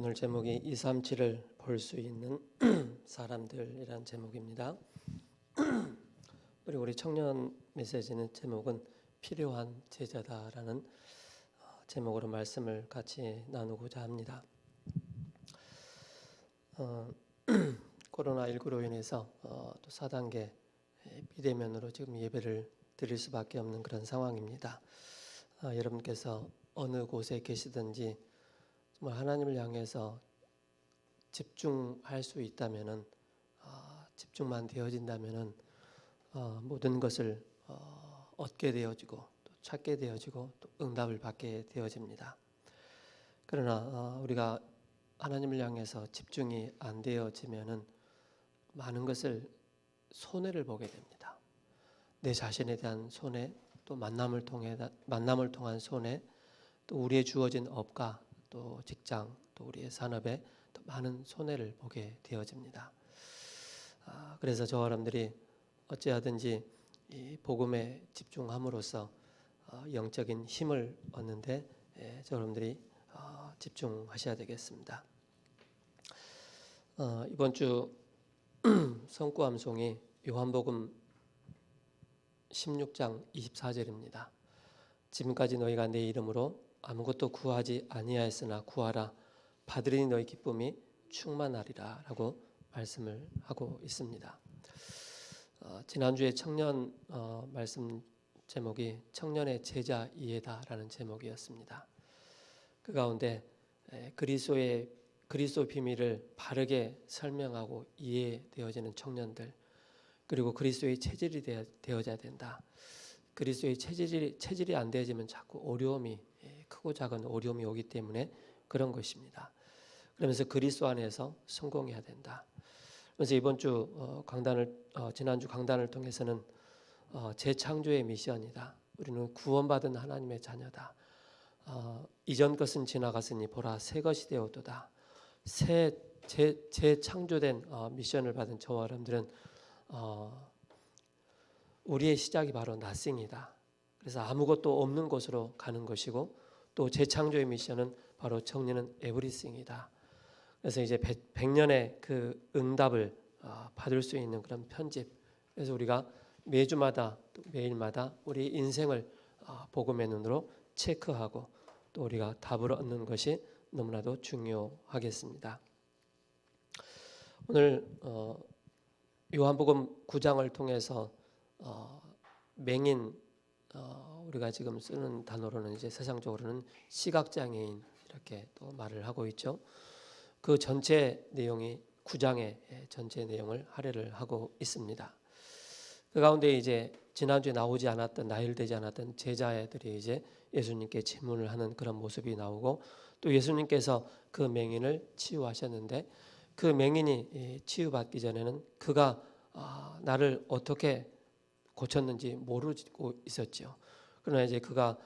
오늘 제목이 237을 볼 수 있는 사람들이란 제목입니다. 그리고 우리 청년 메시지는 제목은 필요한 제자다라는 제목으로 말씀을 같이 나누고자 합니다. 코로나19로 인해서 또 4단계 비대면으로 지금 예배를 드릴 수밖에 없는 그런 상황입니다. 여러분께서 어느 곳에 계시든지 정말 하나님을 향해서 집중할 수 있다면은 집중만 되어진다면은 모든 것을 얻게 되어지고 또 찾게 되어지고 또 응답을 받게 되어집니다. 그러나 우리가 하나님을 향해서 집중이 안 되어지면은 많은 것을 손해를 보게 됩니다. 내 자신에 대한 손해, 또 만남을 통한 손해, 또 우리의 주어진 업과 또 직장, 또 우리의 산업에 또 많은 손해를 보게 되어집니다. 그래서 저와 여러분들이 어찌하든지 이 복음에 집중함으로써 영적인 힘을 얻는데 저와 여러분들이 집중하셔야 되겠습니다. 이번 주 성구암송이 요한복음 16장 24절입니다. 지금까지 너희가 내 이름으로 아무것도 구하지 아니하였으나 구하라 받으리니 너희 기쁨이 충만하리라 라고 말씀을 하고 있습니다. 지난주에 청년 말씀 제목이 청년의 제자 이해다라는 제목이었습니다. 그 가운데 그리스도 비밀을 바르게 설명하고 이해되어지는 청년들, 그리고 그리스도의 체질이 되어져야 된다. 그리스도의 체질이 안 되어지면 자꾸 어려움이, 크고 작은 어려움이 오기 때문에 그런 것입니다. 그러면서 그리스도 안에서 성공해야 된다. 그래서 이번 주 지난주 강단을 통해서는 재창조의 미션이다. 우리는 구원받은 하나님의 자녀다. 이전 것은 지나갔으니 보라 새 것이 되었도다. 재창조된 미션을 받은 저와 여러분들은 우리의 시작이 바로 nothing이다. 그래서 아무것도 없는 곳으로 가는 것이고, 또 재창조의 미션은 바로 정리는 everything이다. 그래서 이제 100년의 그 응답을 받을 수 있는 그런 편집. 그래서 우리가 매주마다 또 매일마다 우리 인생을 복음의 눈으로 체크하고 또 우리가 답을 얻는 것이 너무나도 중요하겠습니다. 오늘 요한복음 9장을 통해서 맹인, 우리가 지금 쓰는 단어로는 이제 세상적으로는 시각장애인 이렇게 또 말을 하고 있죠. 그 전체 내용이 9장의 전체 내용을 할애를 하고 있습니다. 그 가운데 이제 지난주에 나열되지 않았던 제자애들이 이제 예수님께 질문을 하는 그런 모습이 나오고, 또 예수님께서 그 맹인을 치유하셨는데 그 맹인이 치유받기 전에는 그가 나를 어떻게 고쳤는지 모르고 있었죠. 그러나 이제 그가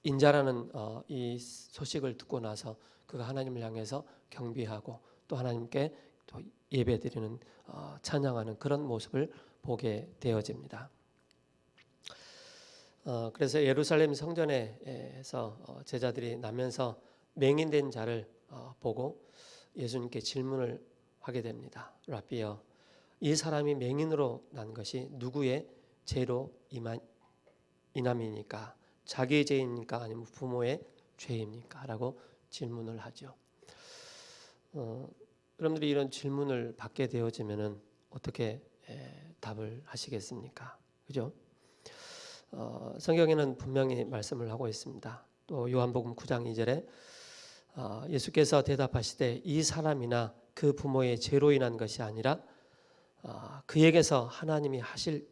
인자라는 이 소식을 듣고 나서 그가 하나님을 향해서 경배하고 또 하나님께 또 예배드리는 찬양하는 그런 모습을 보게 되어집니다. 그래서 예루살렘 성전에서 제자들이 나면서 맹인된 자를 보고 예수님께 질문을 하게 됩니다. 라비여, 이 사람이 맹인으로 난 것이 누구의 죄로 인함이니까? 자기의 죄입니까? 아니면 부모의 죄입니까? 라고 질문을 하죠. 여러분들이 이런 질문을 받게 되어지면은 어떻게 답을 하시겠습니까? 그죠? 성경에는 분명히 말씀을 하고 있습니다. 또 요한복음 9장 2절에 예수께서 대답하시되 이 사람이나 그 부모의 죄로 인한 것이 아니라 그에게서 하나님이 하실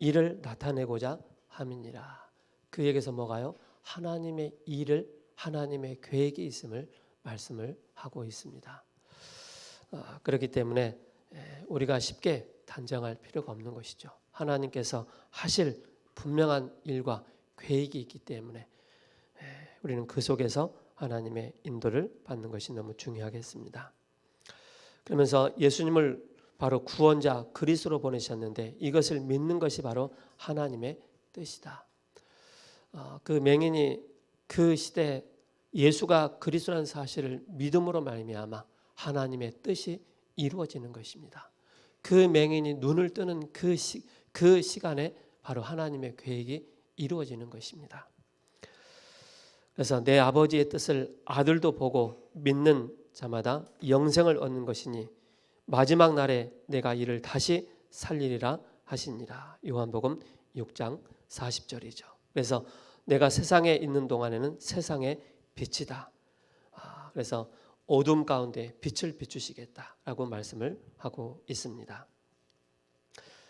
일을 나타내고자 함이니라. 그에게서 뭐가요? 하나님의 일을, 하나님의 계획이 있음을 말씀을 하고 있습니다. 그렇기 때문에 우리가 쉽게 단정할 필요가 없는 것이죠. 하나님께서 하실 분명한 일과 계획이 있기 때문에 우리는 그 속에서 하나님의 인도를 받는 것이 너무 중요하겠습니다. 그러면서 예수님을 바로 구원자 그리스도로 보내셨는데 이것을 믿는 것이 바로 하나님의 뜻이다. 그 맹인이 그 시대 예수가 그리스도라는 사실을 믿음으로 말미암아 하나님의 뜻이 이루어지는 것입니다. 그 맹인이 눈을 뜨는 그 시간에 바로 하나님의 계획이 이루어지는 것입니다. 그래서 내 아버지의 뜻을 아들도 보고 믿는 자마다 영생을 얻는 것이니 마지막 날에 내가 이를 다시 살리리라 하시니라. 요한복음 6장 40절이죠. 그래서 내가 세상에 있는 동안에는 세상의 빛이다. 그래서 어둠 가운데 빛을 비추시겠다라고 말씀을 하고 있습니다.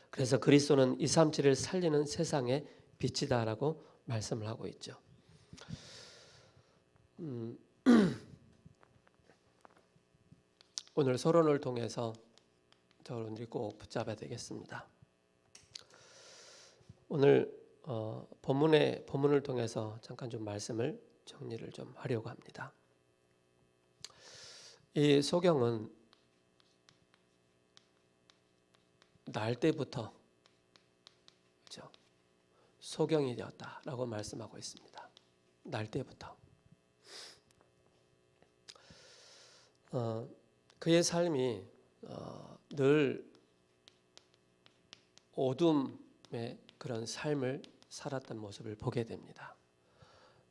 그래서 그리스도는 237을 살리는 세상의 빛이다라고 말씀을 하고 있죠. 오늘 서론을 통해서 여러분들이 꼭 붙잡아야 되겠습니다. 오늘 본문을 통해서 잠깐 좀 말씀을 정리를 좀 하려고 합니다. 이 소경은 날 때부터 그렇죠? 소경이 되었다라고 말씀하고 있습니다. 날 때부터 그의 삶이 늘 어둠의 그런 삶을 살았던 모습을 보게 됩니다.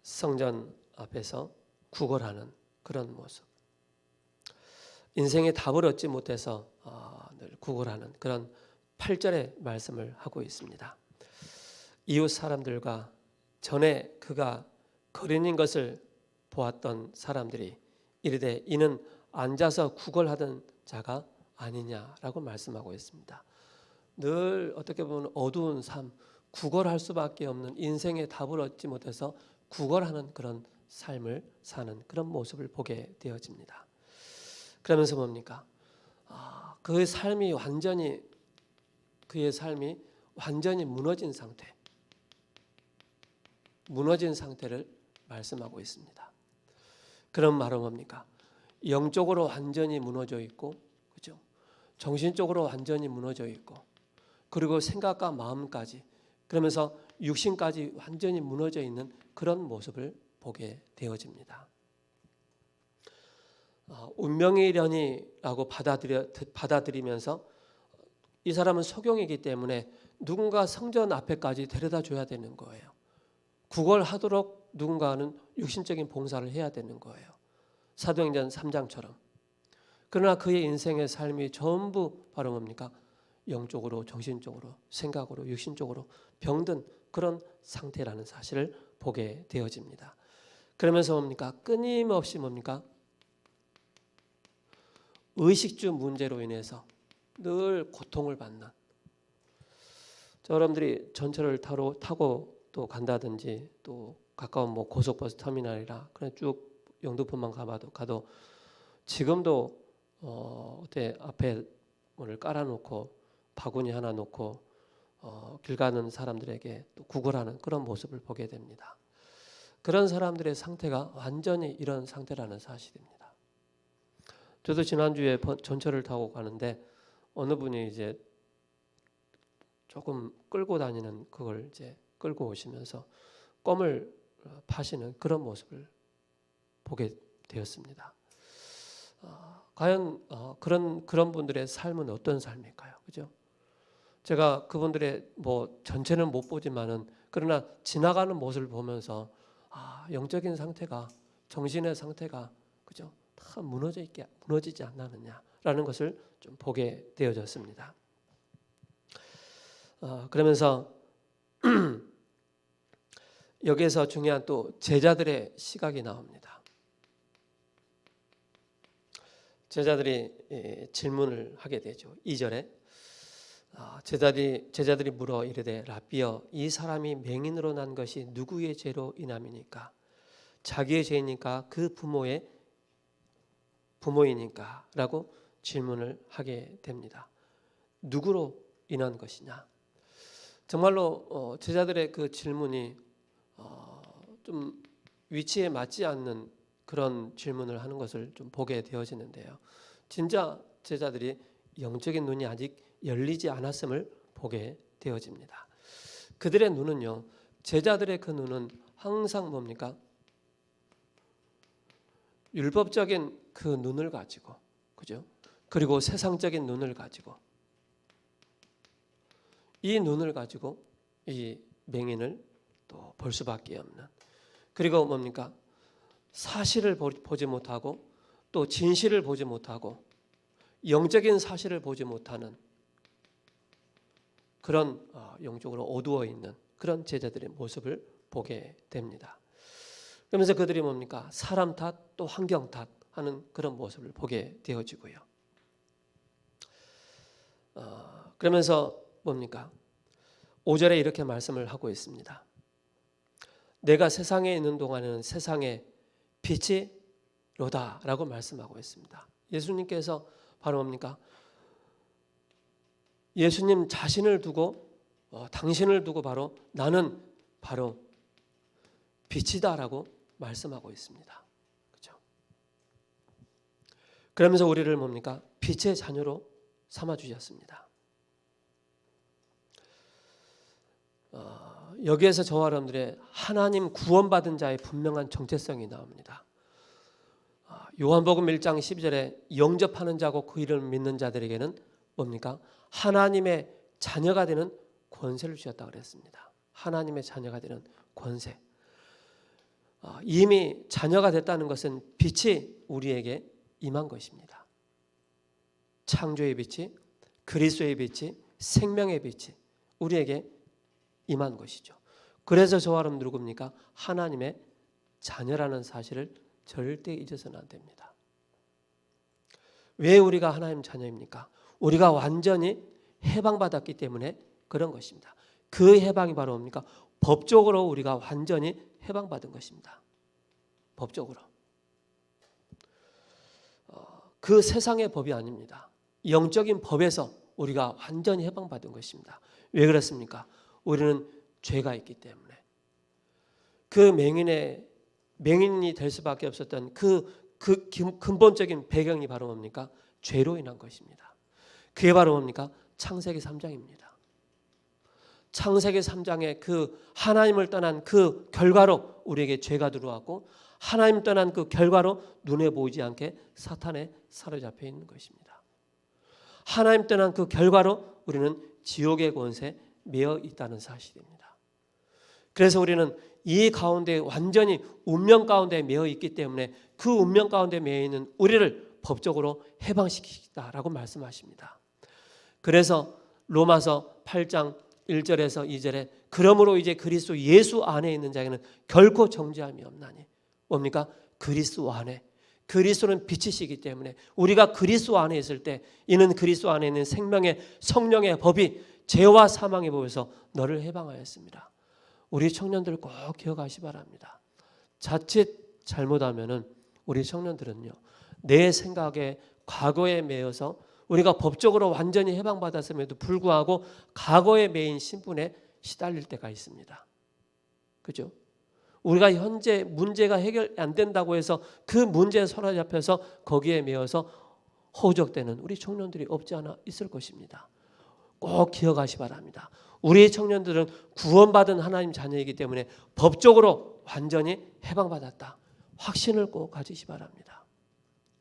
성전 앞에서 구걸하는 그런 모습, 인생의 답을 얻지 못해서 늘 구걸하는 그런 8절의 말씀을 하고 있습니다. 이웃 사람들과 전에 그가 거린인 것을 보았던 사람들이 이르되 이는 앉아서 구걸하던 자가 아니냐라고 말씀하고 있습니다. 늘 어떻게 보면 어두운 삶, 구걸할 수밖에 없는 인생의 답을 얻지 못해서 구걸하는 그런 삶을 사는 그런 모습을 보게 되어집니다. 그러면서 뭡니까? 그의 삶이 완전히 무너진 상태를 말씀하고 있습니다. 그런 말은 뭡니까? 영적으로 완전히 무너져 있고, 그죠? 정신적으로 완전히 무너져 있고, 그리고 생각과 마음까지, 그러면서 육신까지 완전히 무너져 있는 그런 모습을 보게 되어집니다. 운명이려니라고 받아들이면서 이 사람은 소경이기 때문에 누군가 성전 앞에까지 데려다 줘야 되는 거예요. 구걸하도록 누군가는 육신적인 봉사를 해야 되는 거예요. 사도행전 3장처럼. 그러나 그의 인생의 삶이 전부 바로 뭡니까? 영적으로, 정신적으로, 생각으로, 육신적으로 병든 그런 상태라는 사실을 보게 되어집니다. 그러면서 뭡니까? 끊임없이 뭡니까? 의식주 문제로 인해서 늘 고통을 받는, 여러분들이 전철을 타고 또 간다든지 또 가까운 고속버스 터미널이라 그냥 쭉 영등포만 가도 지금도 어때 앞에 문을 깔아놓고 바구니 하나 놓고 길 가는 사람들에게 또 구걸하는 그런 모습을 보게 됩니다. 그런 사람들의 상태가 완전히 이런 상태라는 사실입니다. 저도 지난주에 전철을 타고 가는데 어느 분이 이제 조금 끌고 다니는 그걸 이제 끌고 오시면서 껌을 파시는 그런 모습을 보게 되었습니다. 과연 그런 분들의 삶은 어떤 삶일까요? 그죠? 제가 그분들의 전체는 못 보지만은 그러나 지나가는 모습을 보면서 영적인 상태가, 정신의 상태가 그죠? 다 무너지지 않느냐라는 것을 좀 보게 되어졌습니다. 그러면서 여기에서 중요한 또 제자들의 시각이 나옵니다. 제자들이 질문을 하게 되죠. 2절에 제자들이 물어 이르되 라비여 이 사람이 맹인으로 난 것이 누구의 죄로 인함이니까? 자기의 죄이니까 그 부모이니까? 라고 질문을 하게 됩니다. 누구로 인한 것이냐? 정말로 제자들의 그 질문이 좀 위치에 맞지 않는 그런 질문을 하는 것을 좀 보게 되어지는데요. 진짜 제자들이 영적인 눈이 아직 열리지 않았음을 보게 되어집니다. 그들의 눈은요, 제자들의 그 눈은 항상 뭡니까? 율법적인 그 눈을 가지고, 그죠? 그리고 세상적인 눈을 가지고, 이 눈을 가지고 이 맹인을 또 볼 수밖에 없는, 그리고 뭡니까? 사실을 보지 못하고 또 진실을 보지 못하고 영적인 사실을 보지 못하는 그런 영적으로 어두워 있는 그런 제자들의 모습을 보게 됩니다. 그러면서 그들이 뭡니까? 사람 탓 또 환경 탓하는 그런 모습을 보게 되어지고요. 그러면서 뭡니까? 5절에 이렇게 말씀을 하고 있습니다. 내가 세상에 있는 동안에는 세상의 빛이 로다라고 말씀하고 있습니다. 예수님께서 바로 뭡니까? 예수님 자신을 두고 당신을 두고 바로 나는 바로 빛이다라고 말씀하고 있습니다. 그렇죠? 그러면서 우리를 뭡니까? 빛의 자녀로 삼아 주셨습니다. 여기에서 저와 여러분들의 하나님 구원받은 자의 분명한 정체성이 나옵니다. 요한복음 1장 12절에 영접하는 자고 그 이름을 믿는 자들에게는 뭡니까? 하나님의 자녀가 되는 권세를 주셨다 그랬습니다. 하나님의 자녀가 되는 권세. 이미 자녀가 됐다는 것은 빛이 우리에게 임한 것입니다. 창조의 빛이, 그리스도의 빛이, 생명의 빛이 우리에게 임한 것이죠. 그래서 저와 여러분 누굽니까? 하나님의 자녀라는 사실을 절대 잊어서는 안 됩니다. 왜 우리가 하나님 자녀입니까? 우리가 완전히 해방받았기 때문에 그런 것입니다. 그 해방이 바로 뭡니까? 법적으로 우리가 완전히 해방받은 것입니다. 법적으로. 그 세상의 법이 아닙니다. 영적인 법에서 우리가 완전히 해방받은 것입니다. 왜 그렇습니까? 우리는 죄가 있기 때문에. 그 맹인이 될 수밖에 없었던 그 근본적인 배경이 바로 뭡니까? 죄로 인한 것입니다. 그게 바로 뭡니까? 창세기 3장입니다. 창세기 3장의 그 하나님을 떠난 그 결과로 우리에게 죄가 들어왔고 하나님 떠난 그 결과로 눈에 보이지 않게 사탄에 사로잡혀 있는 것입니다. 하나님 떠난 그 결과로 우리는 지옥의 권세에 매여 있다는 사실입니다. 그래서 우리는 이 가운데 완전히 운명 가운데 매여 있기 때문에 그 운명 가운데 매여 있는 우리를 법적으로 해방시키겠다라고 말씀하십니다. 그래서 로마서 8장 1절에서 2절에 그러므로 이제 그리스도 예수 안에 있는 자에게는 결코 정죄함이 없나니 뭡니까? 그리스도 안에. 그리스도는 빛이시기 때문에 우리가 그리스도 안에 있을 때 이는 그리스도 안에 있는 생명의 성령의 법이 죄와 사망의 법에서 너를 해방하였습니다. 우리 청년들 꼭 기억하시 바랍니다. 자칫 잘못하면은 우리 청년들은요 내 생각에 과거에 매여서 우리가 법적으로 완전히 해방받았음에도 불구하고 과거에 매인 신분에 시달릴 때가 있습니다. 그죠? 우리가 현재 문제가 해결 안 된다고 해서 그 문제에 사로잡혀서 거기에 매여서 허우적대는 우리 청년들이 없지 않아 있을 것입니다. 꼭 기억하시 바랍니다. 우리 청년들은 구원받은 하나님 자녀이기 때문에 법적으로 완전히 해방받았다. 확신을 꼭 가지시 바랍니다.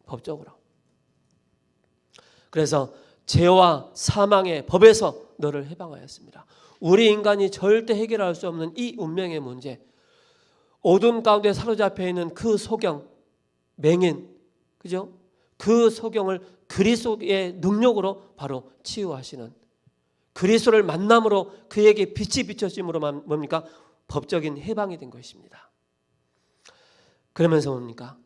법적으로. 그래서 죄와 사망의 법에서 너를 해방하였습니다. 우리 인간이 절대 해결할 수 없는 이 운명의 문제, 어둠 가운데 사로잡혀 있는 그 소경, 맹인, 그죠? 그 소경을 그리스도의 능력으로 바로 치유하시는 그리스도를 만남으로 그에게 빛이 비춰짐으로만 뭡니까? 법적인 해방이 된 것입니다. 그러면서 뭡니까?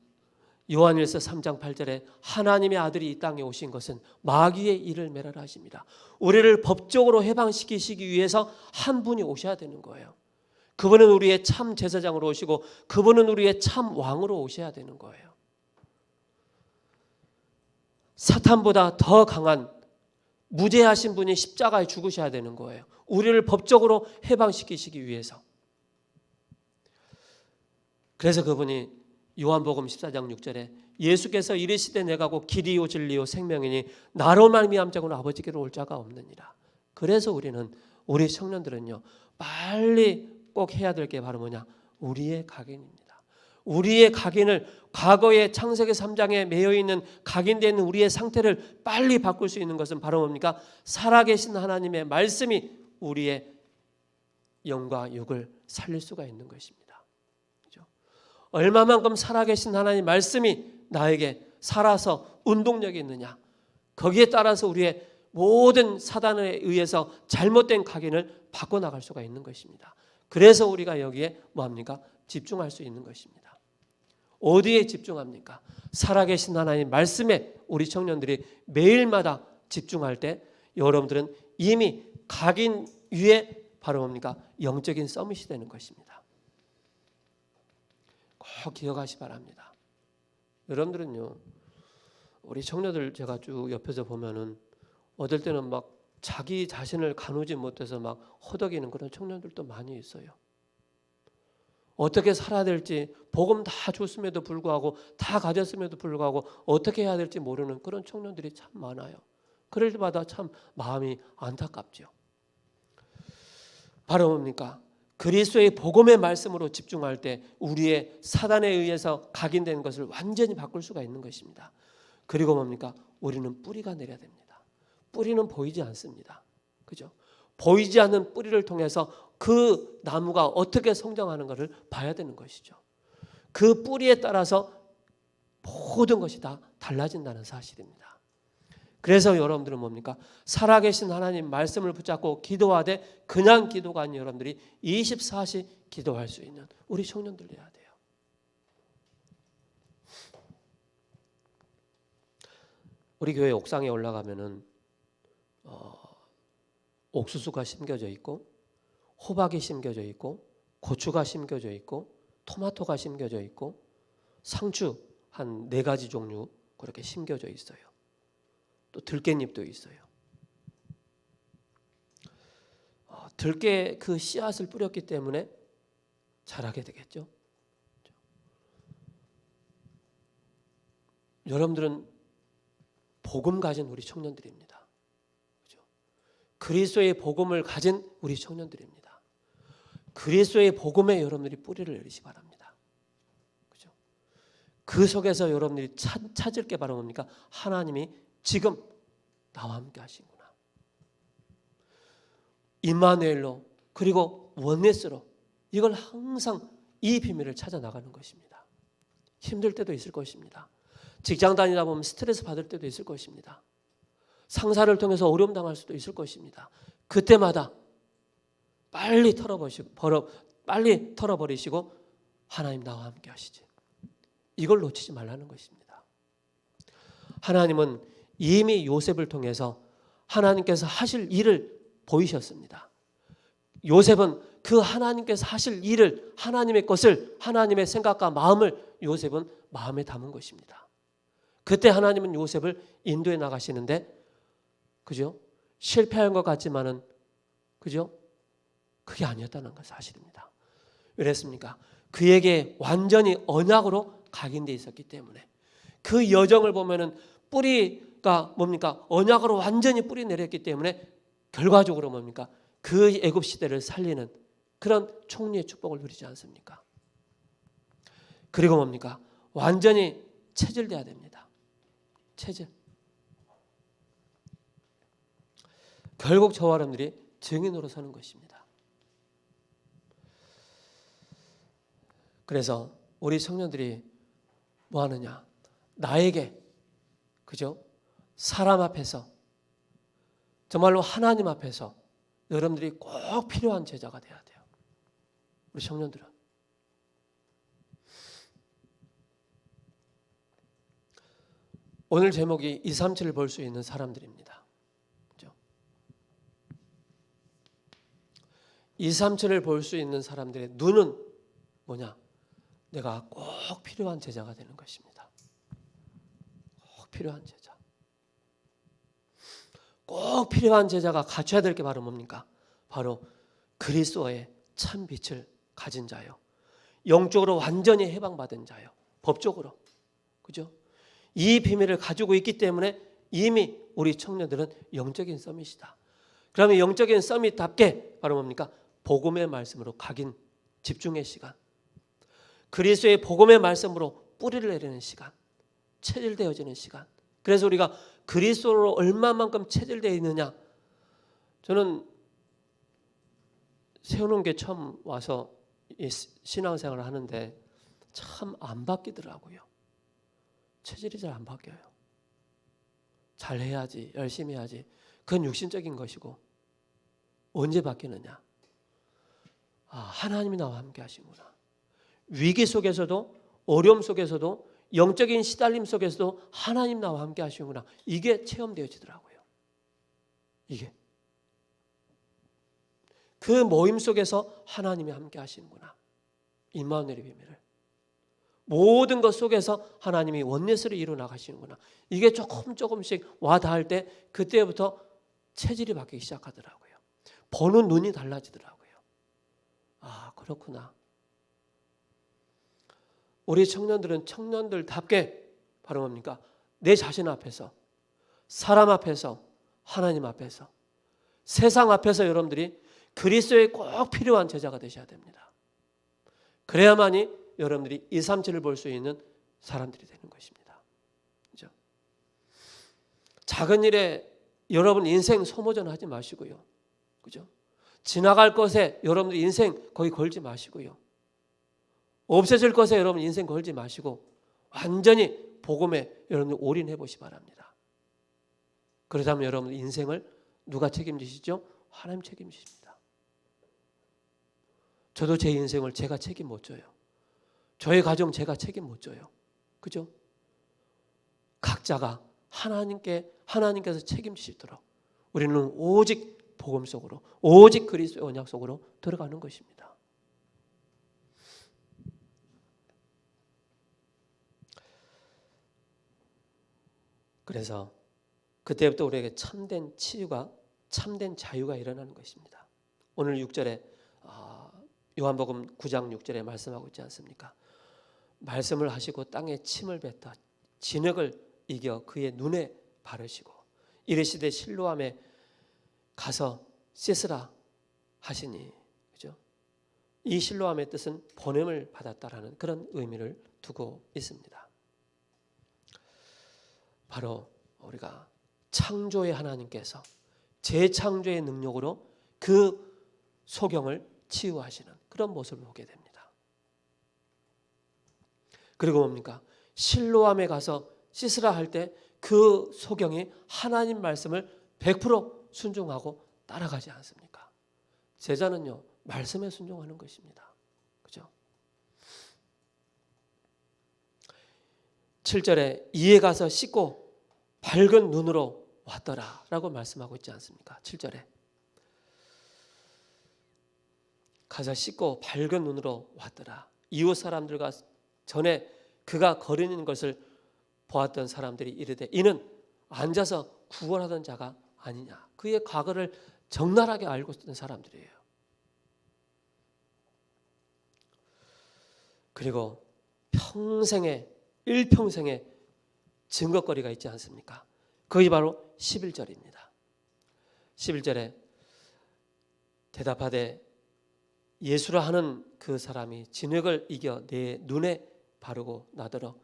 요한일서 3장 8절에 하나님의 아들이 이 땅에 오신 것은 마귀의 일을 멸하라 하십니다. 우리를 법적으로 해방시키시기 위해서 한 분이 오셔야 되는 거예요. 그분은 우리의 참 제사장으로 오시고 그분은 우리의 참 왕으로 오셔야 되는 거예요. 사탄보다 더 강한 무죄하신 분이 십자가에 죽으셔야 되는 거예요. 우리를 법적으로 해방시키시기 위해서. 그래서 그분이 요한복음 14장 6절에 예수께서 이르시되 내가 곧 길이요 진리요 생명이니 나로 말미암지 않고는 아버지께로 올 자가 없느니라. 그래서 우리 청년들은요 빨리 꼭 해야 될 게 바로 뭐냐? 우리의 각인입니다. 우리의 각인을 과거의 창세기 3장에 매여 있는 각인되어 있는 우리의 상태를 빨리 바꿀 수 있는 것은 바로 뭡니까? 살아계신 하나님의 말씀이 우리의 영과 육을 살릴 수가 있는 것입니다. 그렇죠? 얼마만큼 살아계신 하나님 말씀이 나에게 살아서 운동력이 있느냐, 거기에 따라서 우리의 모든 사단에 의해서 잘못된 각인을 바꿔나갈 수가 있는 것입니다. 그래서 우리가 여기에 뭐합니까? 집중할 수 있는 것입니다. 어디에 집중합니까? 살아계신 하나님 말씀에 우리 청년들이 매일마다 집중할 때 여러분들은 이미 각인 위에 바로 뭡니까? 영적인 서밋이 되는 것입니다. 꼭 기억하시 바랍니다. 여러분들은요, 우리 청년들 제가 쭉 옆에서 보면은 어떨 때는 막 자기 자신을 가누지 못해서 막 허덕이는 그런 청년들도 많이 있어요. 어떻게 살아야 될지, 복음 다 줬음에도 불구하고, 다 가졌음에도 불구하고 어떻게 해야 될지 모르는 그런 청년들이 참 많아요. 그럴 때마다 참 마음이 안타깝죠. 바로 뭡니까? 그리스도의 복음의 말씀으로 집중할 때 우리의 사단에 의해서 각인된 것을 완전히 바꿀 수가 있는 것입니다. 그리고 뭡니까? 우리는 뿌리가 내려야 됩니다. 뿌리는 보이지 않습니다. 그죠? 보이지 않는 뿌리를 통해서 그 나무가 어떻게 성장하는 것을 봐야 되는 것이죠. 그 뿌리에 따라서 모든 것이 다 달라진다는 사실입니다. 그래서 여러분들은 뭡니까? 살아계신 하나님 말씀을 붙잡고 기도하되 그냥 기도가 아닌 여러분들이 24시 기도할 수 있는 우리 청년들이어야 돼요. 우리 교회 옥상에 올라가면은 옥수수가 심겨져 있고 호박이 심겨져 있고 고추가 심겨져 있고 토마토가 심겨져 있고 상추 한 4가지 종류 그렇게 심겨져 있어요. 또 들깨잎도 있어요. 들깨 그 씨앗을 뿌렸기 때문에 자라게 되겠죠. 여러분들은 복음 가진 우리 청년들입니다. 그렇죠? 그리스도의 복음을 가진 우리 청년들입니다. 그리스도의 복음에 여러분들이 뿌리를 내리시 바랍니다. 그렇죠? 그 속에서 여러분들이 찾을 게 바로 뭡니까? 하나님이 지금 나와 함께 하시구나. 임마누엘로 그리고 원네스로 이걸 항상 이 비밀을 찾아 나가는 것입니다. 힘들 때도 있을 것입니다. 직장 다니다 보면 스트레스 받을 때도 있을 것입니다. 상사를 통해서 어려움 당할 수도 있을 것입니다. 그때마다 빨리 털어버리시고 하나님 나와 함께 하시지. 이걸 놓치지 말라는 것입니다. 하나님은 이미 요셉을 통해서 하나님께서 하실 일을 보이셨습니다. 요셉은 그 하나님께서 하실 일을 하나님의 것을 하나님의 생각과 마음을 요셉은 마음에 담은 것입니다. 그때 하나님은 요셉을 인도에 나가시는데 그죠? 실패한 것 같지만은 그죠? 그게 아니었다는 건 사실입니다. 왜 그랬습니까? 그에게 완전히 언약으로 각인되어 있었기 때문에 그 여정을 보면은 뿌리가 뭡니까? 언약으로 완전히 뿌리 내렸기 때문에 결과적으로 뭡니까? 그 애굽 시대를 살리는 그런 총리의 축복을 누리지 않습니까? 그리고 뭡니까? 완전히 체질돼야 됩니다. 체질. 결국 저와 여러분들이 증인으로 서는 것입니다. 그래서 우리 청년들이 뭐 하느냐? 나에게 그죠? 사람 앞에서 정말로 하나님 앞에서 여러분들이 꼭 필요한 제자가 돼야 돼요. 우리 청년들은. 오늘 제목이 237을 볼 수 있는 사람들입니다. 그죠? 237을 볼 수 있는 사람들의 눈은 뭐냐? 내가 꼭 필요한 제자가 되는 것입니다. 꼭 필요한 제자. 꼭 필요한 제자가 갖춰야 될 게 바로 뭡니까? 바로 그리스도의 참 빛을 가진 자요. 영적으로 완전히 해방받은 자요. 법적으로. 그죠? 이 비밀을 가지고 있기 때문에 이미 우리 청년들은 영적인 서밋이다. 그러면 영적인 서밋답게 바로 뭡니까? 복음의 말씀으로 각인 집중의 시간. 그리스도의 복음의 말씀으로 뿌리를 내리는 시간, 체질되어지는 시간. 그래서 우리가 그리스도로 얼마만큼 체질되어 있느냐. 저는 세우는게 처음 와서 신앙생활을 하는데 참 안 바뀌더라고요. 체질이 잘 안 바뀌어요. 잘해야지, 열심히 해야지. 그건 육신적인 것이고 언제 바뀌느냐. 하나님이 나와 함께 하시구나. 위기 속에서도 어려움 속에서도 영적인 시달림 속에서도 하나님 나와 함께 하시구나. 이게 체험되어지더라고요. 이게. 그 모임 속에서 하나님이 함께 하시는구나. 임마누엘의 비밀을. 모든 것 속에서 하나님이 원내스를 이루어 나가시는구나. 이게 조금씩 와 닿을 때 그때부터 체질이 바뀌기 시작하더라고요. 보는 눈이 달라지더라고요. 그렇구나. 우리 청년들은 청년들답게 바로 뭡니까? 내 자신 앞에서, 사람 앞에서, 하나님 앞에서, 세상 앞에서 여러분들이 그리스도에 꼭 필요한 제자가 되셔야 됩니다. 그래야만이 여러분들이 237을 볼 수 있는 사람들이 되는 것입니다. 그죠? 작은 일에 여러분 인생 소모전하지 마시고요. 그죠? 지나갈 것에 여러분들 인생 거기 걸지 마시고요. 없어질 것에 여러분 인생 걸지 마시고 완전히 복음에 여러분들 올인해 보시 바랍니다. 그러다면 여러분 인생을 누가 책임지시죠? 하나님 책임지십니다. 저도 제 인생을 제가 책임 못 져요. 저의 가정 제가 책임 못 져요. 그죠? 각자가 하나님께서 책임지시도록 우리는 오직 복음 속으로, 오직 그리스도의 언약 속으로 들어가는 것입니다. 그래서 그때부터 우리에게 참된 치유가, 참된 자유가 일어나는 것입니다. 오늘 6절에 요한복음 9장 6절에 말씀하고 있지 않습니까? 말씀을 하시고 땅에 침을 뱉어 진흙을 이겨 그의 눈에 바르시고 이르시되 실로암에 가서 씻으라 하시니, 그죠? 이 실로암의 뜻은 보냄을 받았다라는 그런 의미를 두고 있습니다. 바로 우리가 창조의 하나님께서 재창조의 능력으로 그 소경을 치유하시는 그런 모습을 보게 됩니다. 그리고 뭡니까? 실로암에 가서 씻으라 할 때 그 소경이 하나님 말씀을 100% 순종하고 따라가지 않습니까? 제자는요, 말씀에 순종하는 것입니다. 그죠? 7절에 이에 가서 씻고 밝은 눈으로 왔더라 라고 말씀하고 있지 않습니까? 7절에 가서 씻고 밝은 눈으로 왔더라. 이웃 사람들과 전에 그가 거리는 것을 보았던 사람들이 이르되 이는 앉아서 구걸하던 자가 아니냐. 그의 과거를 적나라하게 알고 있던 사람들이에요. 그리고 일평생의 증거거리가 있지 않습니까? 그게 바로 11절입니다. 11절에 대답하되 예수라 하는 그 사람이 진흙을 이겨 내 눈에 바르고 나더러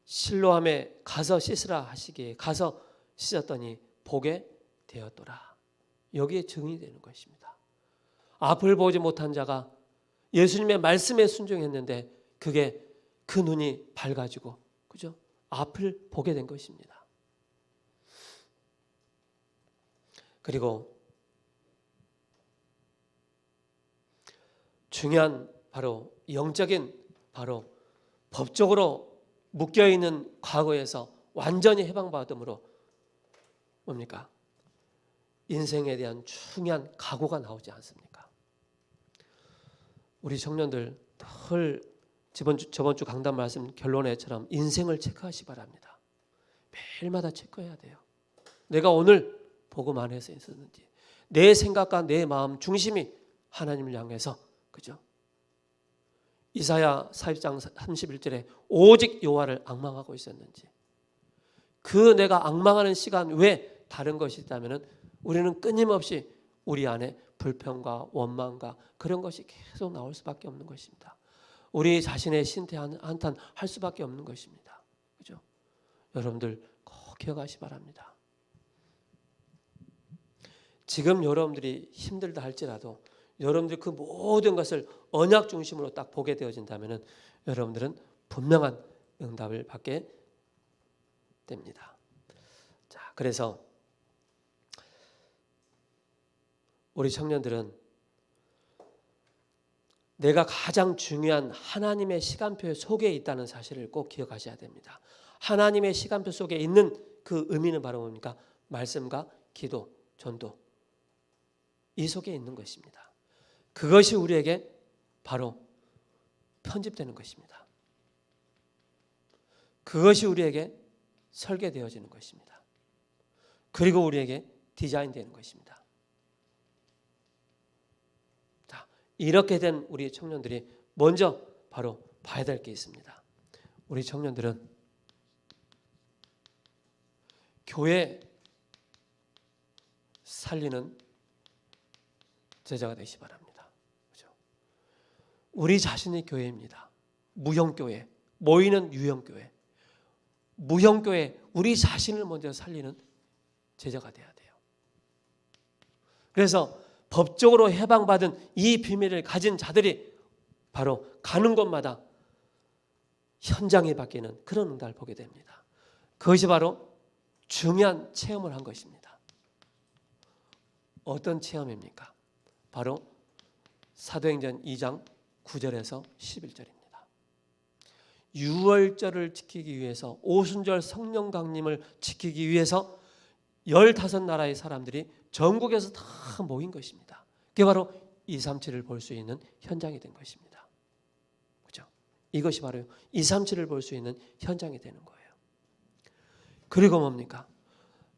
실로암에 가서 씻으라 하시기에 가서 씻었더니 보게 되었더라. 여기에 증인이 되는 것입니다. 앞을 보지 못한 자가 예수님의 말씀에 순종했는데 그게 그 눈이 밝아지고, 그죠? 앞을 보게 된 것입니다. 그리고 중요한 바로 영적인 바로 법적으로 묶여있는 과거에서 완전히 해방받음으로 뭡니까? 인생에 대한 중요한 각오가 나오지 않습니까? 우리 청년들 늘 저번 주 강단 말씀 결론에처럼 인생을 체크하시 바랍니다. 매일마다 체크해야 돼요. 내가 오늘 복음 안에서 있었는지, 내 생각과 내 마음 중심이 하나님을 향해서, 그죠? 이사야 40장 31절에 오직 여호와를 앙망하고 있었는지, 그 내가 앙망하는 시간 외에 다른 것이 있다면 우리는 끊임없이 우리 안에 불평과 원망과 그런 것이 계속 나올 수밖에 없는 것입니다. 우리 자신의 신태 한탄 할 수밖에 없는 것입니다. 그죠? 여러분들 꼭 기억하시 바랍니다. 지금 여러분들이 힘들다 할지라도 여러분들이 그 모든 것을 언약 중심으로 딱 보게 되어진다면 여러분들은 분명한 응답을 받게 됩니다. 자, 그래서 우리 청년들은 내가 가장 중요한 하나님의 시간표 속에 있다는 사실을 꼭 기억하셔야 됩니다. 하나님의 시간표 속에 있는 그 의미는 바로 뭡니까? 말씀과 기도, 전도, 이 속에 있는 것입니다. 그것이 우리에게 바로 편집되는 것입니다. 그것이 우리에게 설계되어지는 것입니다. 그리고 우리에게 디자인되는 것입니다. 자, 이렇게 된 우리 청년들이 먼저 바로 봐야 될 게 있습니다. 우리 청년들은 교회 살리는 제자가 되시기 바랍니다. 그렇죠? 우리 자신이 교회입니다. 무형교회, 모이는 유형교회. 무형교회, 우리 자신을 먼저 살리는 제자가 돼야 돼요. 그래서 법적으로 해방받은 이 비밀을 가진 자들이 바로 가는 곳마다 현장이 바뀌는 그런 응답을 보게 됩니다. 그것이 바로 중요한 체험을 한 것입니다. 어떤 체험입니까? 바로 사도행전 2장 9절에서 11절입니다. 유월절을 지키기 위해서, 오순절 성령 강림을 지키기 위해서 15나라의 사람들이 전국에서 다 모인 것입니다. 그게 바로 237을 볼 수 있는 현장이 된 것입니다. 그렇죠? 이것이 바로 237을 볼 수 있는 현장이 되는 거예요. 그리고 뭡니까?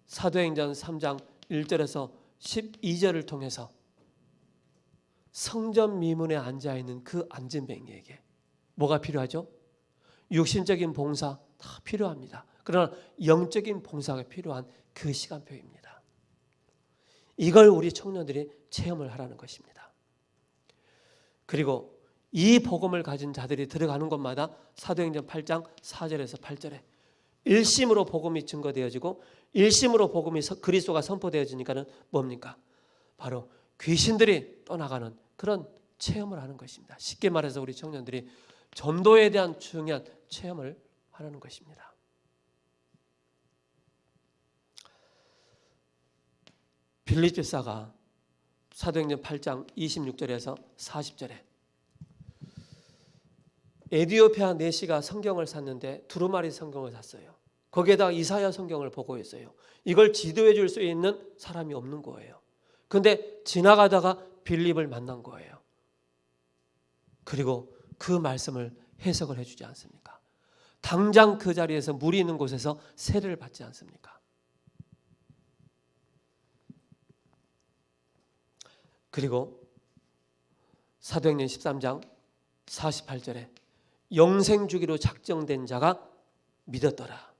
사도행전 3장 1절에서 12절을 통해서 성전 미문에 앉아있는 그 앉은뱅이에게 뭐가 필요하죠? 육신적인 봉사 다 필요합니다. 그러나 영적인 봉사가 필요한 그 시간표입니다. 이걸 우리 청년들이 체험을 하라는 것입니다. 그리고 이 복음을 가진 자들이 들어가는 곳마다 사도행전 8장 4절에서 8절에 일심으로 복음이 증거되어지고 일심으로 복음이 그리스도가 선포되어지니까는 뭡니까? 바로 귀신들이 떠나가는 그런 체험을 하는 것입니다. 쉽게 말해서 우리 청년들이 전도에 대한 중요한 체험을 하라는 것입니다. 빌립 집사가 사도행전 8장 26절에서 40절에 에티오피아 내시가 성경을 샀는데 두루마리 성경을 샀어요. 거기에다가 이사야 성경을 보고 있어요. 이걸 지도해 줄 수 있는 사람이 없는 거예요. 그런데 지나가다가 빌립을 만난 거예요. 그리고 그 말씀을 해석을 해주지 않습니까? 당장 그 자리에서 물이 있는 곳에서 세례를 받지 않습니까? 그리고 사도행전 13장 48절에 영생 주기로 작정된 자가 믿었더라.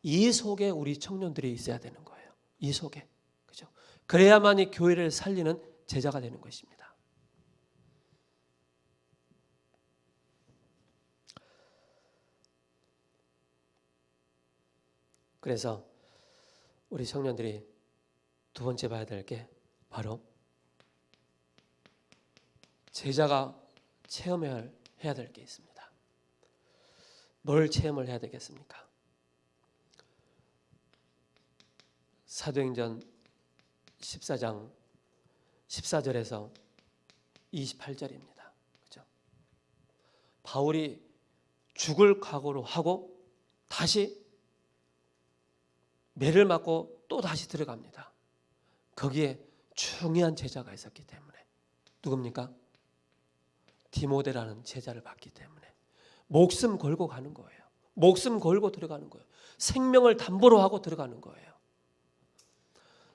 이 속에 우리 청년들이 있어야 되는 거예요. 이 속에. 그죠? 그래야만이 교회를 살리는 제자가 되는 것입니다. 그래서 우리 청년들이 두 번째 봐야 될 게 바로 제자가 체험해야 될 게 있습니다. 뭘 체험을 해야 되겠습니까? 사도행전 14장 14절에서 28절입니다. 그렇죠? 바울이 죽을 각오로 하고 다시 매를 맞고 또 다시 들어갑니다. 거기에 중요한 제자가 있었기 때문에. 누굽니까? 디모데라는 제자를 받기 때문에 목숨 걸고 가는 거예요. 목숨 걸고 들어가는 거예요. 생명을 담보로 하고 들어가는 거예요.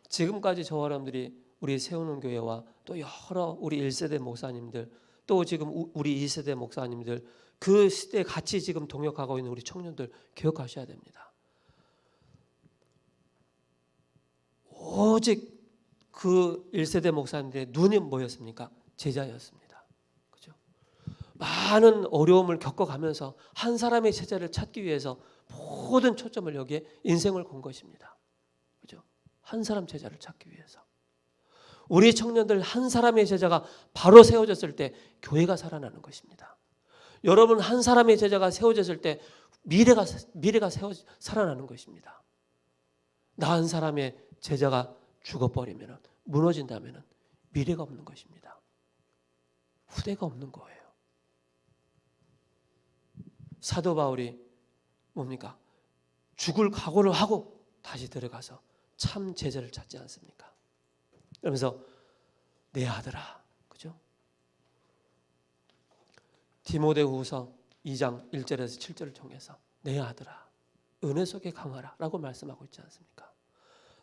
지금까지 저와 여러분들이 우리 세우는 교회와 또 여러 우리 1세대 목사님들 또 지금 우리 2세대 목사님들 그 시대에 같이 지금 동역하고 있는 우리 청년들 기억하셔야 됩니다. 오직 그 1세대 목사님들의 눈이 뭐였습니까? 제자였습니다. 그죠? 많은 어려움을 겪어가면서 한 사람의 제자를 찾기 위해서 모든 초점을 여기에 인생을 건 것입니다. 그죠? 한 사람 제자를 찾기 위해서. 우리 청년들 한 사람의 제자가 바로 세워졌을 때 교회가 살아나는 것입니다. 여러분 한 사람의 제자가 세워졌을 때 미래가 살아나는 것입니다. 나 한 사람의 제자가 죽어버리면 무너진다면 미래가 없는 것입니다. 후대가 없는 거예요. 사도 바울이 뭡니까? 죽을 각오를 하고 다시 들어가서 참 제자를 찾지 않습니까? 그러면서 내 아들아, 그죠? 디모데후서 2장 1절에서 7절을 통해서 내 아들아, 은혜 속에 강하라 라고 말씀하고 있지 않습니까?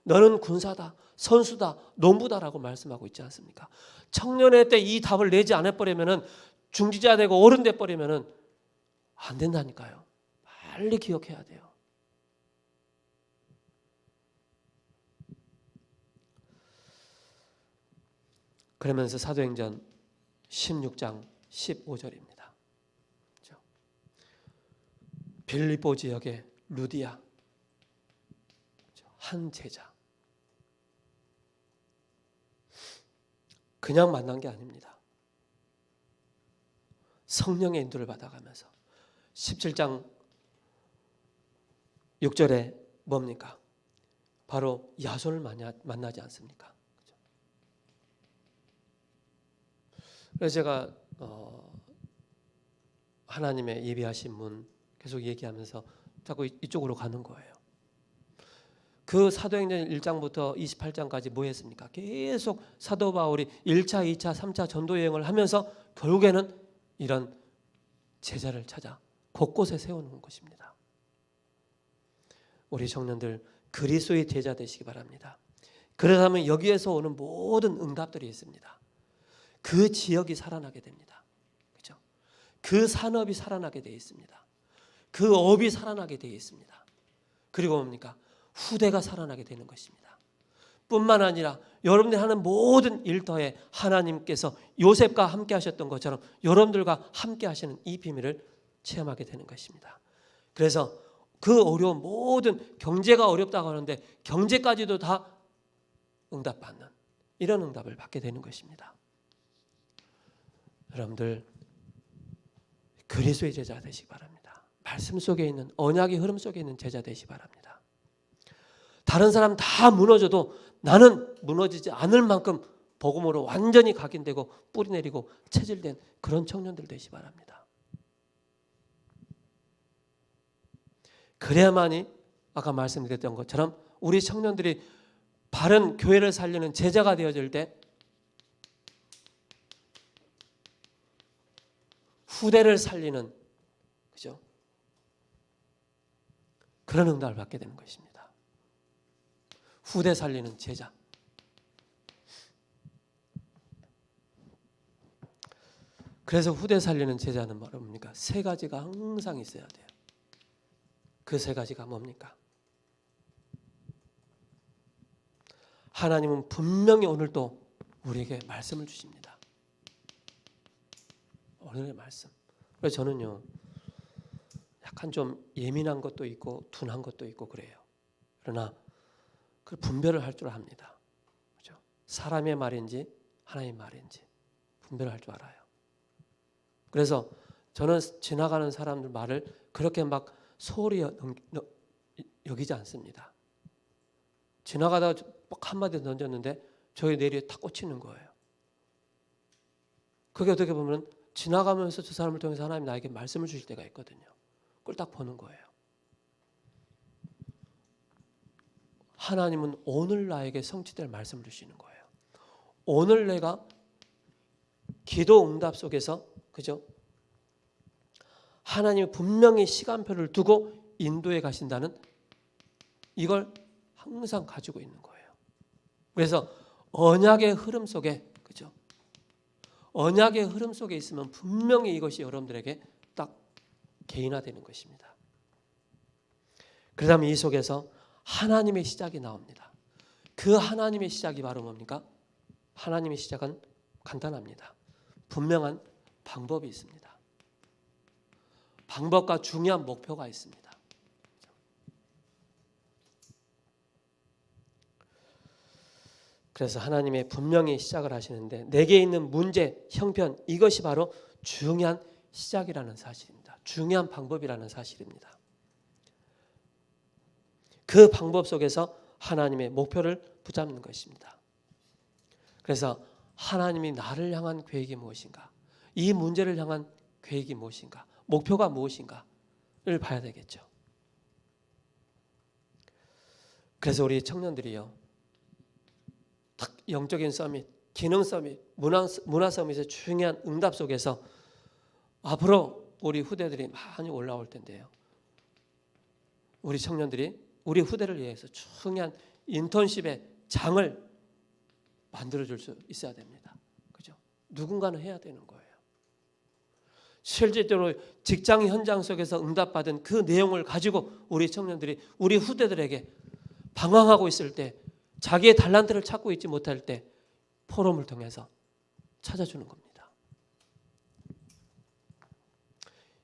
너는 군사다, 선수다, 농부다라고 말씀하고 있지 않습니까? 청년의 때 이 답을 내지 않아버리면 중지자 되고 어른 돼버리면 안 된다니까요. 빨리 기억해야 돼요. 그러면서 사도행전 16장 15절입니다. 빌립보 지역의 루디아 한 제자, 그냥 만난 게 아닙니다. 성령의 인도를 받아가면서 17장 6절에 뭡니까? 바로 야손을 만나지 않습니까? 그래서 제가 하나님의 예비하신 문 계속 얘기하면서 자꾸 이쪽으로 가는 거예요. 그 사도행전 1장부터 28장까지 뭐 했습니까? 계속 사도 바울이 1차, 2차, 3차 전도 여행을 하면서 결국에는 이런 제자를 찾아 곳곳에 세우는 것입니다. 우리 청년들 그리스도의 제자 되시기 바랍니다. 그러다면 여기에서 오는 모든 응답들이 있습니다. 그 지역이 살아나게 됩니다. 그렇죠? 그 산업이 살아나게 되어 있습니다. 그 업이 살아나게 되어 있습니다. 그리고 뭡니까? 후대가 살아나게 되는 것입니다. 뿐만 아니라 여러분들이 하는 모든 일터에 하나님께서 요셉과 함께 하셨던 것처럼 여러분들과 함께 하시는 이 비밀을 체험하게 되는 것입니다. 그래서 그 어려운 모든 경제가 어렵다고 하는데 경제까지도 다 응답받는 이런 응답을 받게 되는 것입니다. 여러분들 그리스도의 제자 되시기 바랍니다. 말씀 속에 있는 언약의 흐름 속에 있는 제자 되시기 바랍니다. 다른 사람 다 무너져도 나는 무너지지 않을 만큼 복음으로 완전히 각인되고 뿌리내리고 체질된 그런 청년들 되시기 바랍니다. 그래야만이 아까 말씀드렸던 것처럼 우리 청년들이 바른 교회를 살리는 제자가 되어질 때 후대를 살리는, 그죠? 그런 응답을 받게 되는 것입니다. 후대 살리는 제자. 그래서 후대 살리는 제자는 뭡니까? 세 가지가 항상 있어야 돼요. 그 세 가지가 뭡니까? 하나님은 분명히 오늘도 우리에게 말씀을 주십니다. 오늘의 말씀. 그래서 저는요, 약간 좀 예민한 것도 있고 둔한 것도 있고 그래요. 그러나 그 분별을 할 줄 압니다. 그렇죠? 사람의 말인지 하나님의 말인지 분별을 할 줄 알아요. 그래서 저는 지나가는 사람들 말을 그렇게 막 소홀히 여기지 않습니다. 지나가다가 한마디 던졌는데 저희 내리에 탁 꽂히는 거예요. 그게 어떻게 보면 지나가면서 저 사람을 통해서 하나님 나에게 말씀을 주실 때가 있거든요. 그걸 딱 보는 거예요. 하나님은 오늘 나에게 성취될 말씀을 주시는 거예요. 오늘 내가 기도 응답 속에서, 그죠? 하나님이 분명히 시간표를 두고 인도해 가신다는 이걸 항상 가지고 있는 거예요. 그래서 언약의 흐름 속에, 그죠? 언약의 흐름 속에 있으면 분명히 이것이 여러분들에게 딱 개인화되는 것입니다. 그다음에 이 속에서 하나님의 시작이 나옵니다. 그 하나님의 시작이 바로 뭡니까? 하나님의 시작은 간단합니다. 분명한 방법이 있습니다. 방법과 중요한 목표가 있습니다. 그래서 하나님이 분명히 시작을 하시는데 내게 있는 문제, 형편 이것이 바로 중요한 시작이라는 사실입니다. 중요한 방법이라는 사실입니다. 그 방법 속에서 하나님의 목표를 붙잡는 것입니다. 그래서 하나님이 나를 향한 계획이 무엇인가? 이 문제를 향한 계획이 무엇인가? 목표가 무엇인가를 봐야 되겠죠. 그래서 우리 청년들이요. 딱 영적인 서밋, 기능 서밋, 문화 서밋의 중요한 응답 속에서 앞으로 우리 후대들이 많이 올라올 텐데요. 우리 청년들이 우리 후대를 위해서 중요한 인턴십의 장을 만들어줄 수 있어야 됩니다. 그죠? 누군가는 해야 되는 거예요. 실제로 직장 현장 속에서 응답받은 그 내용을 가지고 우리 청년들이 우리 후대들에게 방황하고 있을 때 자기의 달란트를 찾고 있지 못할 때 포럼을 통해서 찾아주는 겁니다.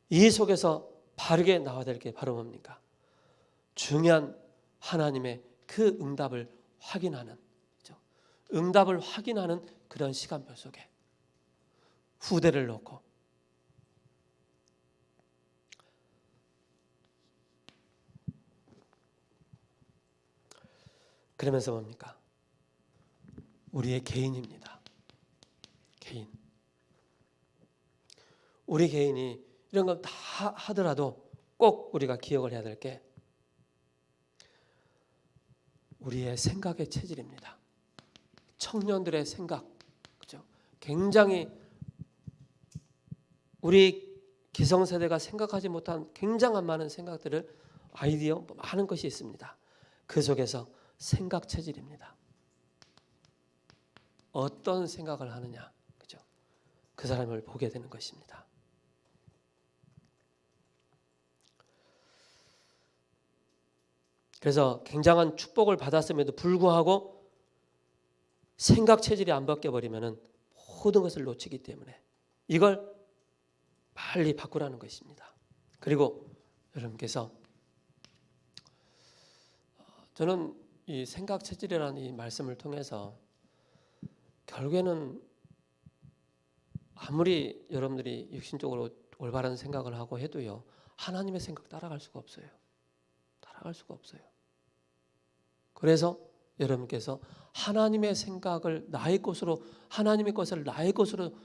이 속에서 바르게 나와야 될 게 바로 뭡니까? 중요한 하나님의 그 응답을 확인하는, 응답을 확인하는 그런 시간표 속에 후대를 놓고 그러면서 뭡니까? 우리의 개인입니다. 개인. 우리 개인이 이런 걸 다 하더라도 꼭 우리가 기억을 해야 될 게 우리의 생각의 체질입니다. 청년들의 생각, 그죠? 굉장히 우리 기성세대가 생각하지 못한 굉장한 많은 생각들을 아이디어 많은 것이 있습니다. 그 속에서 생각 체질입니다. 어떤 생각을 하느냐, 그죠? 그 사람을 보게 되는 것입니다. 그래서 굉장한 축복을 받았음에도 불구하고 생각 체질이 안 바뀌어 버리면은 모든 것을 놓치기 때문에 이걸 빨리 바꾸라는 것입니다. 그리고 여러분께서 저는 이 생각 체질이라는 이 말씀을 통해서 결국에는 아무리 여러분들이 육신적으로 올바른 생각을 하고 해도요, 하나님의 생각 따라갈 수가 없어요. 따라갈 수가 없어요. 그래서 여러분께서 하나님의 생각을 나의 것으로, 하나님의 것을 나의 것으로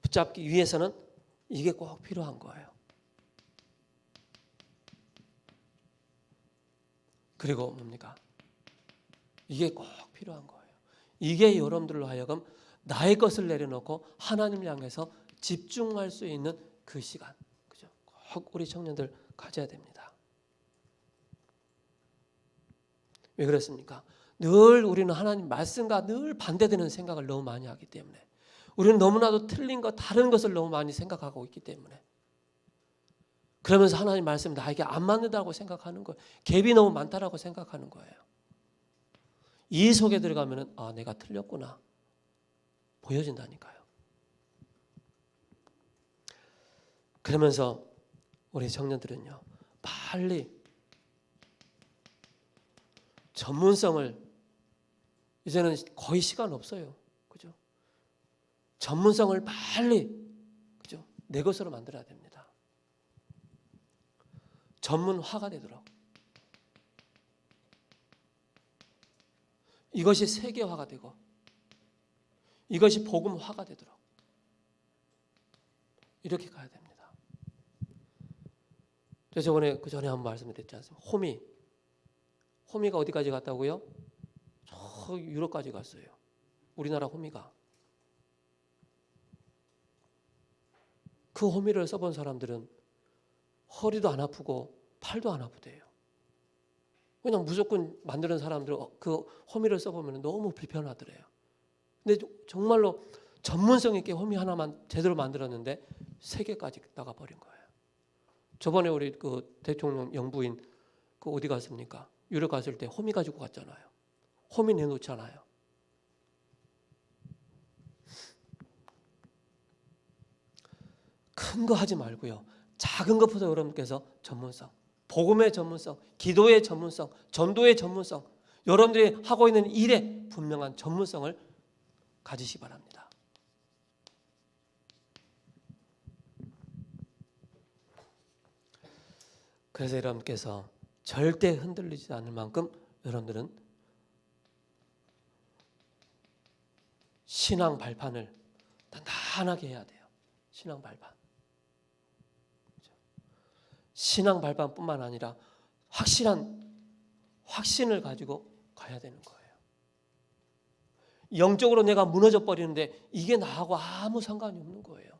붙잡기 위해서는 이게 꼭 필요한 거예요. 그리고 뭡니까? 이게 꼭 필요한 거예요. 이게 여러분들로 하여금 나의 것을 내려놓고 하나님을 향해서 집중할 수 있는 그 시간, 그죠? 꼭 우리 청년들 가져야 됩니다. 왜 그렇습니까? 늘 우리는 하나님 말씀과 늘 반대되는 생각을 너무 많이 하기 때문에, 우리는 너무나도 틀린 것, 다른 것을 너무 많이 생각하고 있기 때문에, 그러면서 하나님 말씀이 나에게 안 맞는다고 생각하는 거예요. 갭이 너무 많다라고 생각하는 거예요. 이 속에 들어가면은 아, 내가 틀렸구나 보여진다니까요. 그러면서 우리 청년들은요, 빨리 전문성을, 이제는 거의 시간 없어요. 그죠? 전문성을 빨리, 그죠? 내 것으로 만들어야 됩니다. 전문화가 되도록. 이것이 세계화가 되고 이것이 복음화가 되도록 이렇게 가야 됩니다. 제가 저번에 그 전에 한번 말씀드렸지 않습니까? 호미가 어디까지 갔다고요? 저 유럽까지 갔어요. 우리나라 호미가. 그 호미를 써본 사람들은 허리도 안 아프고 팔도 안 아프대요. 그냥 무조건 만드는 사람들은 그 호미를 써보면 너무 불편하더래요. 근데 정말로 전문성 있게 호미 하나만 제대로 만들었는데 세계까지 나가버린 거예요. 저번에 우리 그 대통령 영부인 그 어디 갔습니까? 유럽 갔을 때 호미 가지고 갔잖아요. 호미 내놓잖아요. 큰 거 하지 말고요, 작은 것보다 여러분께서 전문성, 복음의 전문성, 기도의 전문성, 전도의 전문성, 여러분들이 하고 있는 일에 분명한 전문성을 가지시기 바랍니다. 그래서 여러분께서 절대 흔들리지 않을 만큼 여러분들은 신앙 발판을 단단하게 해야 돼요. 신앙 발판. 신앙 발판뿐만 아니라 확실한 확신을 가지고 가야 되는 거예요. 영적으로 내가 무너져 버리는데 이게 나하고 아무 상관이 없는 거예요.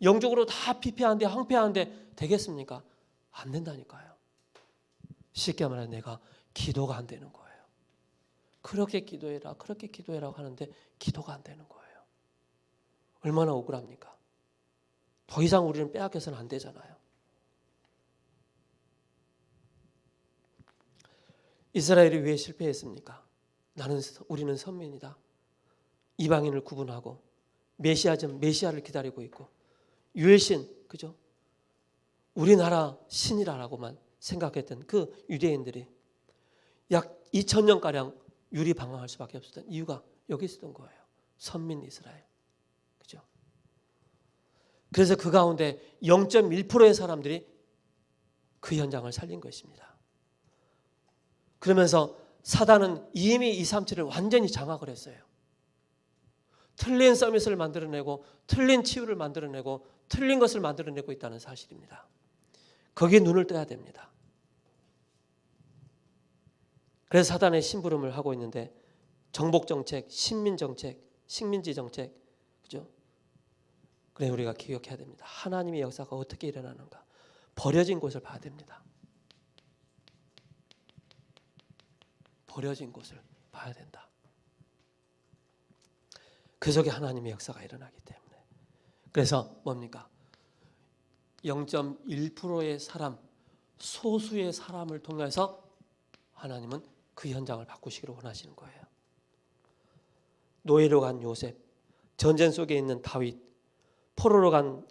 영적으로 다 피폐한데 황폐한데 되겠습니까? 안 된다니까요. 쉽게 말해 내가 기도가 안 되는 거예요. 그렇게 기도해라, 그렇게 기도해라고 하는데 기도가 안 되는 거예요. 얼마나 억울합니까? 더 이상 우리는 빼앗겨서는 안 되잖아요. 이스라엘이 왜 실패했습니까? 우리는 선민이다. 이방인을 구분하고 메시아를 기다리고 있고 유일신, 그죠? 우리나라 신이라고만 생각했던 그 유대인들이 약 2000년가량 유리방황할 수밖에 없었던 이유가 여기 있었던 거예요. 선민 이스라엘. 그죠? 그래서 그 가운데 0.1%의 사람들이 그 현장을 살린 것입니다. 그러면서 사단은 이미 237을 완전히 장악을 했어요. 틀린 서밋을 만들어내고 틀린 치유를 만들어내고 틀린 것을 만들어내고 있다는 사실입니다. 거기에 눈을 떠야 됩니다. 그래서 사단의 심부름을 하고 있는데 정복정책, 식민지 정책, 그죠? 그래 우리가 기억해야 됩니다. 하나님의 역사가 어떻게 일어나는가? 버려진 곳을 봐야 됩니다. 버려진 곳을 봐야 된다. 그 속에 하나님의 역사가 일어나기 때문에. 그래서 뭡니까? 0.1%의 사람, 소수의 사람을 통해서 하나님은 그 현장을 바꾸시기를 원하시는 거예요. 노예로 간 요셉, 전쟁 속에 있는 다윗, 포로로 간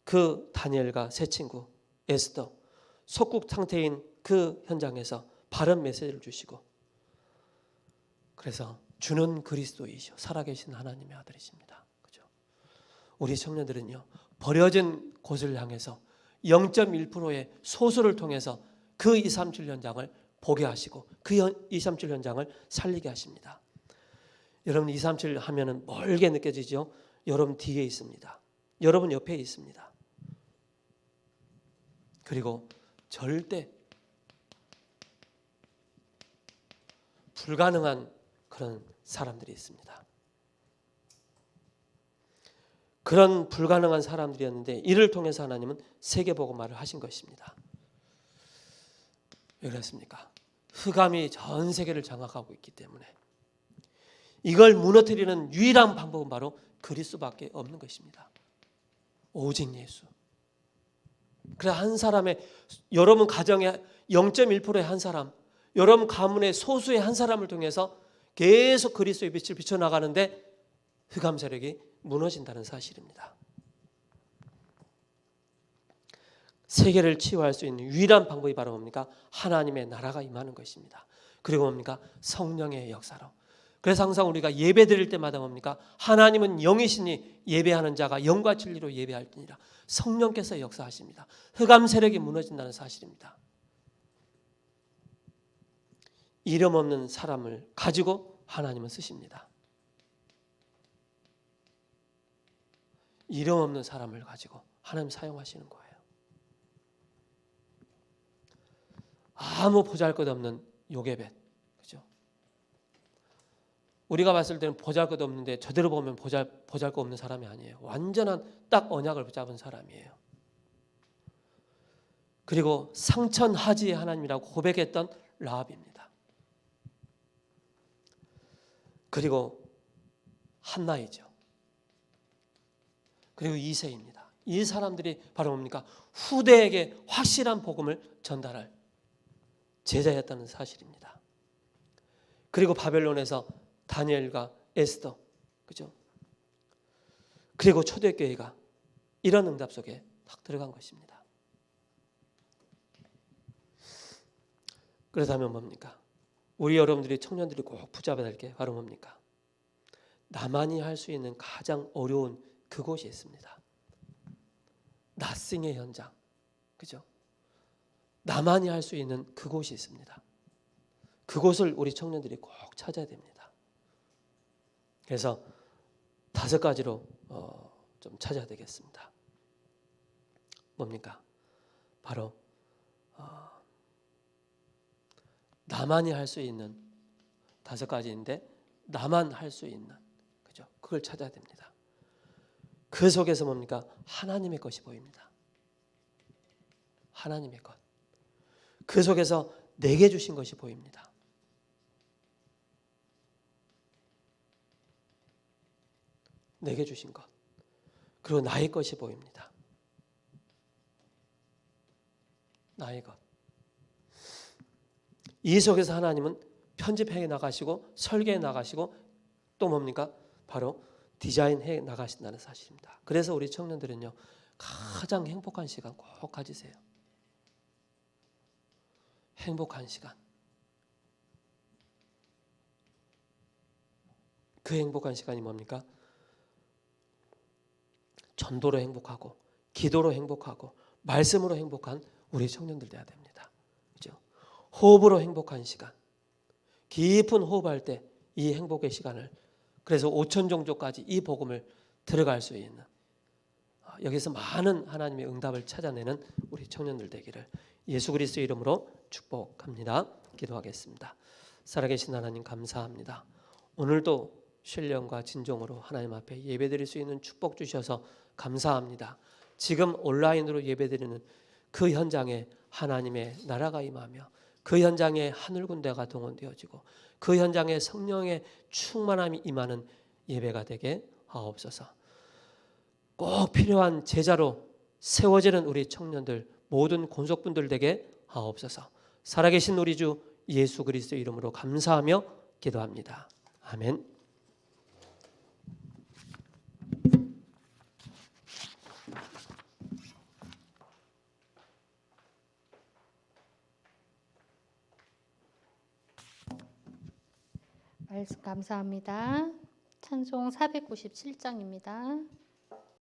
그 다니엘과 세 친구 에스더, 속국 상태인 그 현장에서 바른 메시지를 주시고, 그래서 주는 그리스도이시오 살아계신 하나님의 아들이십니다. 그죠? 우리 청년들은요 버려진 곳을 향해서 0.1%의 소수를 통해서 그 237 현장을 보게 하시고 그 237 현장을 살리게 하십니다. 여러분 237 하면은 멀게 느껴지죠? 여러분 뒤에 있습니다. 여러분 옆에 있습니다. 그리고 절대 불가능한 그런 사람들이 있습니다. 그런 불가능한 사람들이었는데 이를 통해서 하나님은 세계복음화를 하신 것입니다. 왜 그렇습니까? 흑암이 전 세계를 장악하고 있기 때문에 이걸 무너뜨리는 유일한 방법은 바로 그리스도밖에 없는 것입니다. 오직 예수. 그래 한 사람의 여러분 가정의 0.1%의 한 사람, 여러분 가문의 소수의 한 사람을 통해서 계속 그리스도의 빛을 비춰나가는데 흑암 세력이 무너진다는 사실입니다. 세계를 치유할 수 있는 유일한 방법이 바로 뭡니까? 하나님의 나라가 임하는 것입니다. 그리고 뭡니까? 성령의 역사로. 그래서 항상 우리가 예배 드릴 때마다 뭡니까? 하나님은 영이시니 예배하는 자가 영과 진리로 예배할지니라. 성령께서 역사하십니다. 흑암 세력이 무너진다는 사실입니다. 이름 없는 사람을 가지고 하나님은 쓰십니다. 이름 없는 사람을 가지고 하나님 사용하시는 거예요. 아무 보잘것없는 요게벳, 그죠? 우리가 봤을 때는 보잘것없는데 저대로 보면 보잘것 없는 사람이 아니에요. 완전한 딱 언약을 붙잡은 사람이에요. 그리고 상천하지의 하나님이라고 고백했던 라합입니다. 그리고 한나이죠. 그리고 이세입니다. 이 사람들이 바로 뭡니까? 후대에게 확실한 복음을 전달할 제자였다는 사실입니다. 그리고 바벨론에서 다니엘과 에스더, 그죠? 그리고 초대교회가 이런 응답 속에 딱 들어간 것입니다. 그렇다면 뭡니까? 우리 여러분들이 청년들이 꼭 붙잡아야 될 게 바로 뭡니까? 나만이 할 수 있는 가장 어려운 그곳이 있습니다. 낫싱의 현장, 그죠? 나만이 할 수 있는 그곳이 있습니다. 그곳을 우리 청년들이 꼭 찾아야 됩니다. 그래서 5가지로 좀 찾아야 되겠습니다. 뭡니까? 바로 나만이 할 수 있는 5가지인데 나만 할 수 있는, 그죠? 그걸 찾아야 됩니다. 그 속에서 뭡니까? 하나님의 것이 보입니다. 하나님의 것. 그 속에서 내게 주신 것이 보입니다. 내게 주신 것. 그리고 나의 것이 보입니다. 나의 것. 이 속에서 하나님은 편집해 나가시고 설계해 나가시고 또 뭡니까? 바로 디자인해 나가신다는 사실입니다. 그래서 우리 청년들은요, 가장 행복한 시간 꼭 가지세요. 행복한 시간. 그 행복한 시간이 뭡니까? 전도로 행복하고 기도로 행복하고 말씀으로 행복한 우리 청년들 돼야 됩니다. 그죠? 호흡으로 행복한 시간. 깊은 호흡할 때 이 행복의 시간을, 그래서 5천 종족까지 이 복음을 들어갈 수 있는, 여기서 많은 하나님의 응답을 찾아내는 우리 청년들 되기를 예수 그리스도의 이름으로 축복합니다. 기도하겠습니다. 살아계신 하나님 감사합니다. 오늘도 신령과 진정으로 하나님 앞에 예배드릴 수 있는 축복 주셔서 감사합니다. 지금 온라인으로 예배드리는 그 현장에 하나님의 나라가 임하며 그 현장에 하늘 군대가 동원되어지고 그 현장에 성령의 충만함이 임하는 예배가 되게 하옵소서. 꼭 필요한 제자로 세워지는 우리 청년들 모든 권속분들 되게 하옵소서. 살아계신 우리 주 예수 그리스도의 이름으로 감사하며 기도합니다. 아멘. 말씀 감사합니다. 찬송 497장입니다.